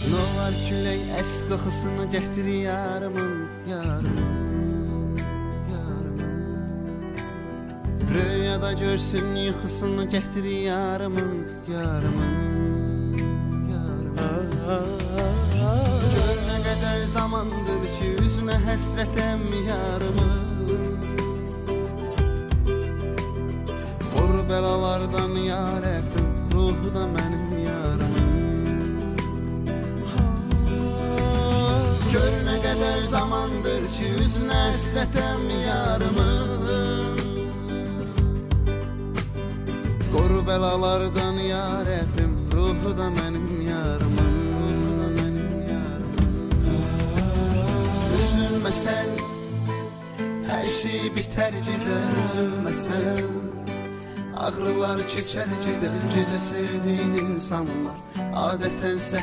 Ne var külək əs qoxusunu gətir yarımın, yarımın, yarımın. Rüyada görsün yuxusunu gətir yarımın, yarımın, yarımın. Gör nə qədər zamandır ki üzünə həsrətəm yarımın. Qor bəlalardan ya Rəbbim, ruhu da mənim yarımın. Gör nə qədər zamandır ki üzünə həsrətəm yarımın. Qor bəlalardan ya Rəbbim, ruhu da mənim yarımın, ruhu da mənim yarımın. Üzülməsən, hər şey bitər gedər, üzülməsən. Ağrılar keçər gedər, gecə sevdiyin insanlar adətən